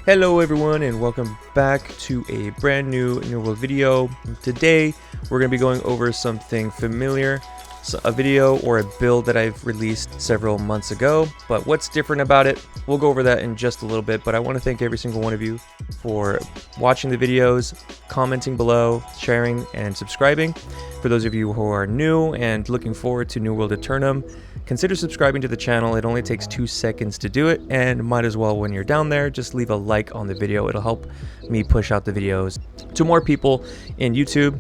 Hello everyone and welcome back to a brand new New World video. Today we're going to be going over something familiar, a video or a build that I've released several months ago, but what's different about it, we'll go over that in just a little bit. But I want to thank every single one of you for watching the videos, commenting below, sharing and subscribing. For those of you who are new and looking forward to New World Eternum, consider subscribing to the channel. It only takes 2 seconds to do it, and might as well, when you're down there, just leave a like on the video. It'll help me push out the videos to more people in YouTube.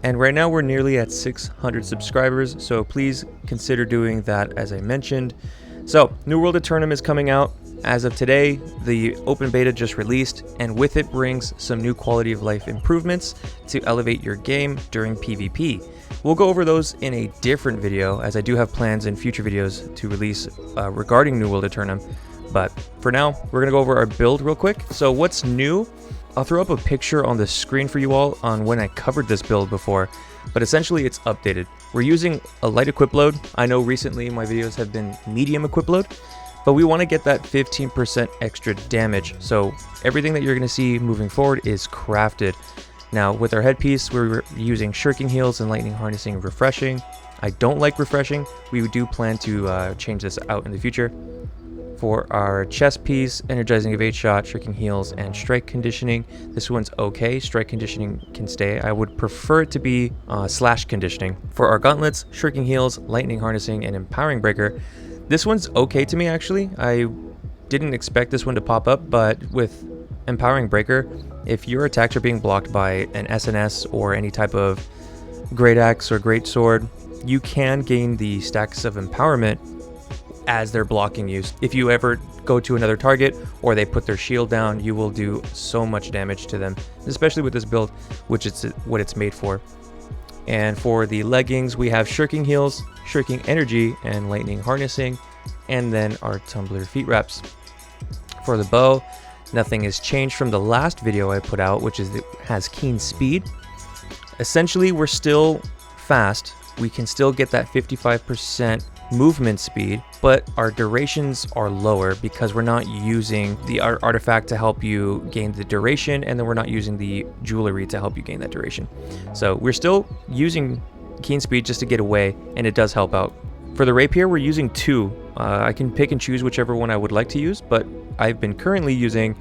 And right now we're nearly at 600 subscribers, so please consider doing that as I mentioned. So New World Eternum is coming out as of today. The open beta just released, and with it brings some new quality of life improvements to elevate your game during PvP. We'll go over those in a different video, as I do have plans in future videos to release regarding New World Eternum. But for now, we're going to go over our build real quick. So what's new? I'll throw up a picture on the screen for you all on when I covered this build before, but essentially it's updated. We're using a light equip load. I know recently my videos have been medium equip load, but we want to get that 15% extra damage. So everything that you're going to see moving forward is crafted. Now with our headpiece, we're using Shirking Heels and Lightning Harnessing Refreshing. I don't like Refreshing. We do plan to change this out in the future. For our chest piece, Energizing Evade Shot, Shirking Heels, and Strike Conditioning. This one's okay. Strike Conditioning can stay. I would prefer it to be Slash Conditioning. For our gauntlets, Shirking Heels, Lightning Harnessing, and Empowering Breaker. This one's okay to me, actually. I didn't expect this one to pop up, but with Empowering Breaker, if your attacks are being blocked by an SNS or any type of Great Axe or Great Sword, you can gain the stacks of empowerment as they're blocking you. If you ever go to another target or they put their shield down, you will do so much damage to them, especially with this build, which is what it's made for. And for the leggings, we have Shirking Heels, Shirking Energy, and Lightning Harnessing, and then our Tumbler Feet Wraps. For the bow, nothing has changed from the last video I put out, which is it has Keen Speed. Essentially, we're still fast. We can still get that 55% movement speed, but our durations are lower because we're not using the artifact to help you gain the duration, and then we're not using the jewelry to help you gain that duration. So we're still using Keen Speed just to get away, and it does help out. For the rapier, we're using two. I can pick and choose whichever one I would like to use, but I've been currently using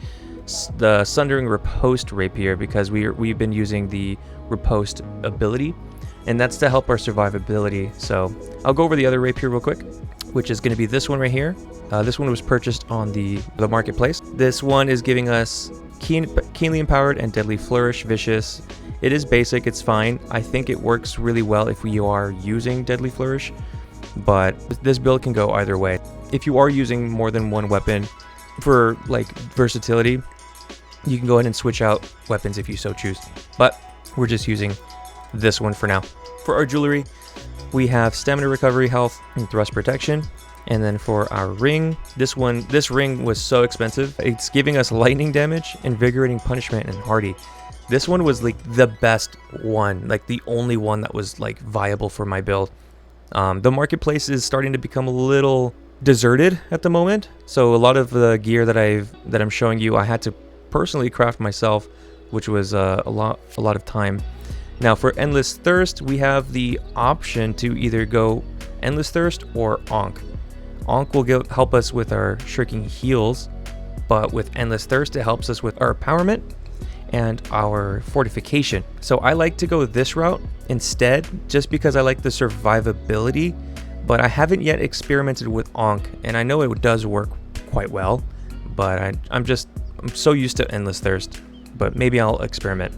the Sundering Riposte rapier because we've been using the Riposte ability, and that's to help our survivability. So I'll go over the other rapier real quick, which is going to be this one right here. This one was purchased on the marketplace. This one is giving us Keenly Empowered and Deadly Flourish Vicious. It is basic, it's fine. I think it works really well if you are using Deadly Flourish, but this build can go either way. If you are using more than one weapon for like versatility, you can go ahead and switch out weapons if you so choose, but we're just using this one for now. For our jewelry, we have Stamina Recovery, Health, and Thrust Protection. And then for our ring, this ring was so expensive. It's giving us lightning damage, invigorating punishment, and hardy. This one was like the best one, like the only one that was like viable for my build. The marketplace is starting to become a little deserted at the moment, so a lot of the gear that I'm showing you, I had to personally craft myself, which was a lot of time. Now for Endless Thirst, we have the option to either go Endless Thirst or Ankh. Ankh will help us with our Shirking Heels, but with Endless Thirst, it helps us with our empowerment and our fortification. So I like to go this route instead, just because I like the survivability, but I haven't yet experimented with Ankh, and I know it does work quite well, but I'm so used to Endless Thirst, but maybe I'll experiment.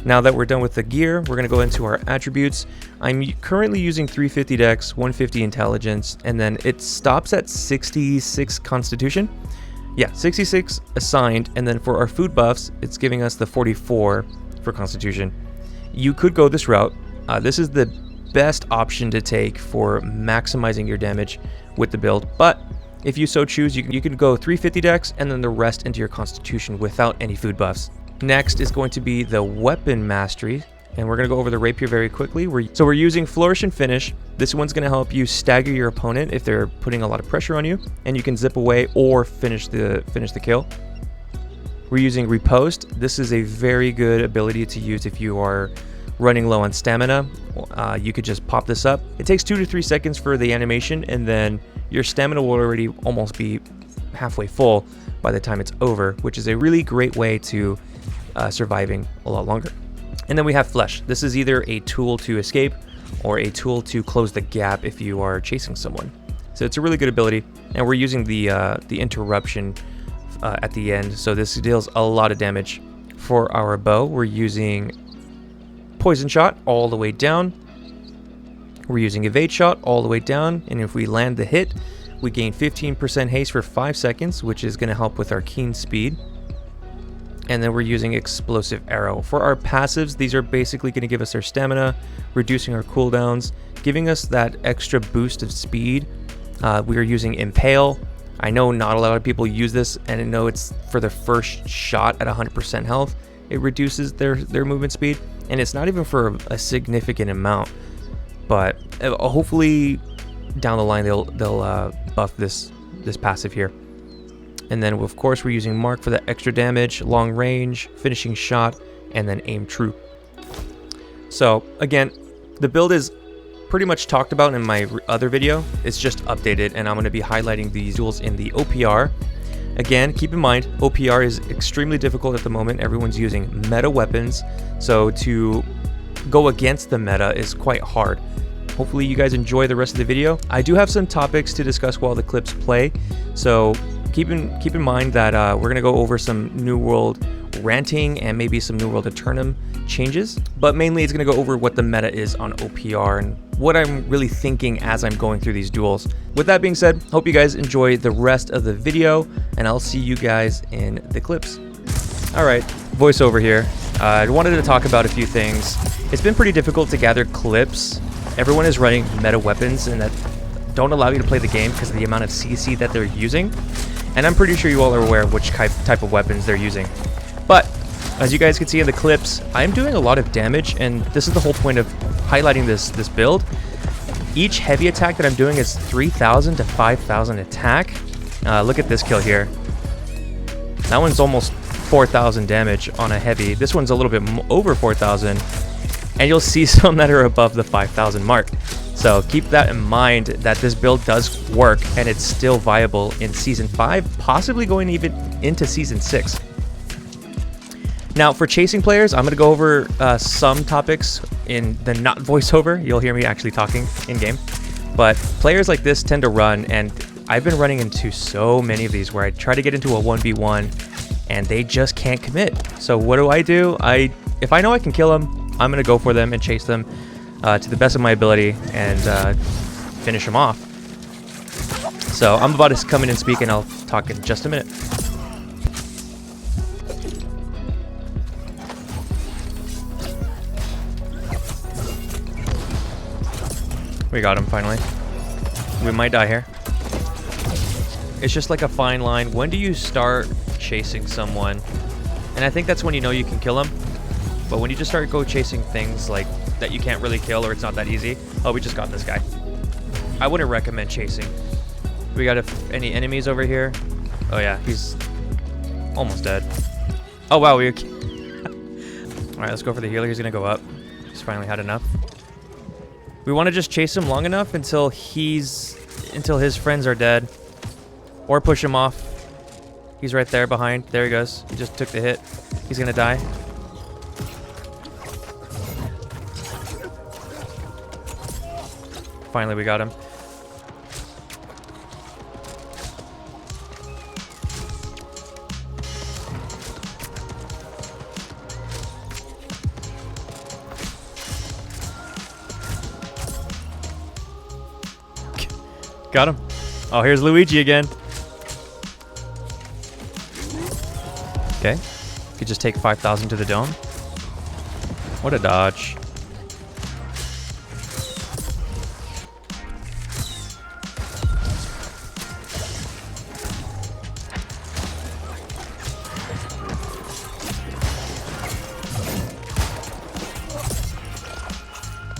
Now that we're done with the gear, we're going to go into our attributes. I'm currently using 350 Dex, 150 Intelligence, and then it stops at 66 Constitution. Yeah, 66 assigned, and then for our food buffs, it's giving us the 44 for Constitution. You could go this route. This is the best option to take for maximizing your damage with the build, but if you so choose, you can go 350 Dex and then the rest into your Constitution without any food buffs. Next is going to be the Weapon Mastery, and we're going to go over the rapier very quickly. So we're using Flourish and Finish. This one's going to help you stagger your opponent if they're putting a lot of pressure on you, and you can zip away or finish the kill. We're using Riposte. This is a very good ability to use if you are running low on stamina. You could just pop this up. It takes 2 to 3 seconds for the animation, and then your stamina will already almost be halfway full by the time it's over, which is a really great way to surviving a lot longer. And then we have Flesh. This is either a tool to escape or a tool to close the gap if you are chasing someone. So it's a really good ability, and we're using the interruption at the end, so this deals a lot of damage. For our bow, we're using Poison Shot all the way down. We're using Evade Shot all the way down, and if we land the hit, we gain 15% haste for 5 seconds, which is going to help with our keen speed. And then we're using Explosive Arrow. For our passives, these are basically going to give us our stamina, reducing our cooldowns, giving us that extra boost of speed. We are using Impale. I know not a lot of people use this, and I know it's for the first shot at 100% health. It reduces their movement speed, and it's not even for a significant amount. But hopefully down the line they'll buff this passive here. And then of course we're using Mark for the extra damage, long range, finishing shot, and then aim true. So again, the build is pretty much talked about in my other video. It's just updated, and I'm going to be highlighting these duels in the OPR. Again, keep in mind, OPR is extremely difficult at the moment. Everyone's using meta weapons, so to go against the meta is quite hard. Hopefully you guys enjoy the rest of the video. I do have some topics to discuss while the clips play, so keep in mind that we're going to go over some New World ranting and maybe some New World Eternum changes, but mainly it's going to go over what the meta is on OPR and what I'm really thinking as I'm going through these duels. With that being said, hope you guys enjoy the rest of the video, and I'll see you guys in the clips. Alright, voiceover here. I wanted to talk about a few things. It's been pretty difficult to gather clips. Everyone is running meta weapons and that don't allow you to play the game because of the amount of CC that they're using. And I'm pretty sure you all are aware of which type of weapons they're using. But as you guys can see in the clips, I'm doing a lot of damage, and this is the whole point of highlighting this build. Each heavy attack that I'm doing is 3,000 to 5,000 attack. Look at this kill here. That one's almost 4,000 damage on a heavy. This one's a little bit over 4,000, and you'll see some that are above the 5,000 mark. So keep that in mind, that this build does work, and it's still viable in Season 5, possibly going even into Season 6. Now, for chasing players, I'm going to go over some topics in the not voiceover. You'll hear me actually talking in-game. But players like this tend to run, and I've been running into so many of these where I try to get into a 1v1, and they just can't commit. So what do? If I know I can kill them, I'm going to go for them and chase them to the best of my ability and finish them off. So I'm about to come in and speak, and I'll talk in just a minute. We got him finally. We might die here. It's just like a fine line. When do you start chasing someone? And I think that's when you know you can kill them. But when you just start chasing things like that you can't really kill, or it's not that easy. Oh, we just got this guy. I wouldn't recommend chasing. We got any enemies over here? Oh yeah, he's almost dead. Oh wow, we. All right, let's go for the healer. He's gonna go up. He's finally had enough. We want to just chase him long enough until his friends are dead, or push him off. He's right there behind. There he goes. He just took the hit. He's gonna die. Finally, we got him. Got him. Oh, here's Luigi again. Okay. Could just take 5,000 to the dome. What a dodge.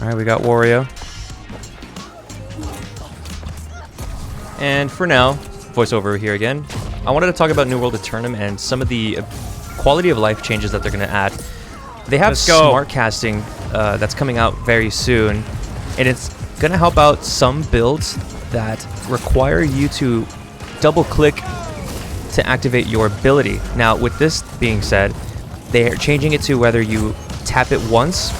Alright, we got Wario. And for now, voiceover here again. I wanted to talk about New World Eternum and some of the quality of life changes that they're going to add. They have smart casting that's coming out very soon, and it's going to help out some builds that require you to double click to activate your ability. Now, with this being said, they are changing it to whether you tap it once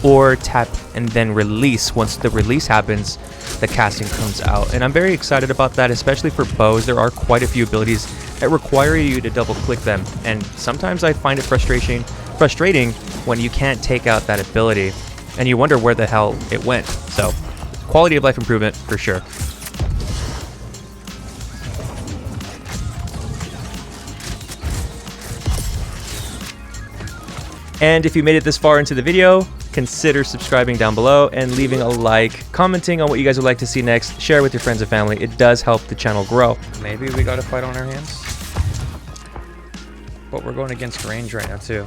or tap and then release. Once the release happens, the casting comes out, and I'm very excited about that, especially for bows. There are quite a few abilities that require you to double click them, and sometimes I find it frustrating when you can't take out that ability and you wonder where the hell it went. So quality of life improvement for sure. And if you made it this far into the video, consider subscribing down below and leaving a like, commenting on what you guys would like to see next, share with your friends and family. It does help the channel grow. Maybe we got a fight on our hands, but we're going against range right now too.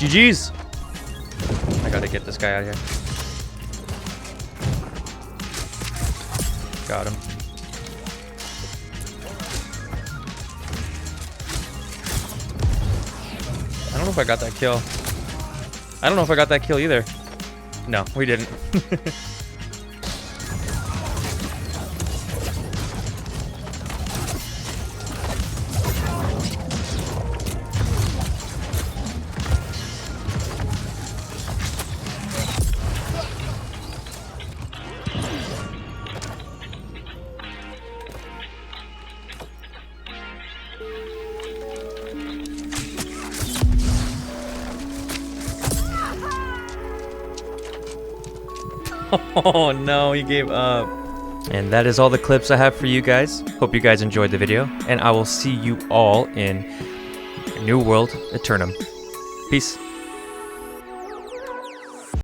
GG's! I gotta get this guy out of here. Got him. I don't know if I got that kill. I don't know if I got that kill either. No, we didn't. Oh no, he gave up. And that is all the clips I have for you guys. Hope you guys enjoyed the video, and I will see you all in New World Aeternum. Peace.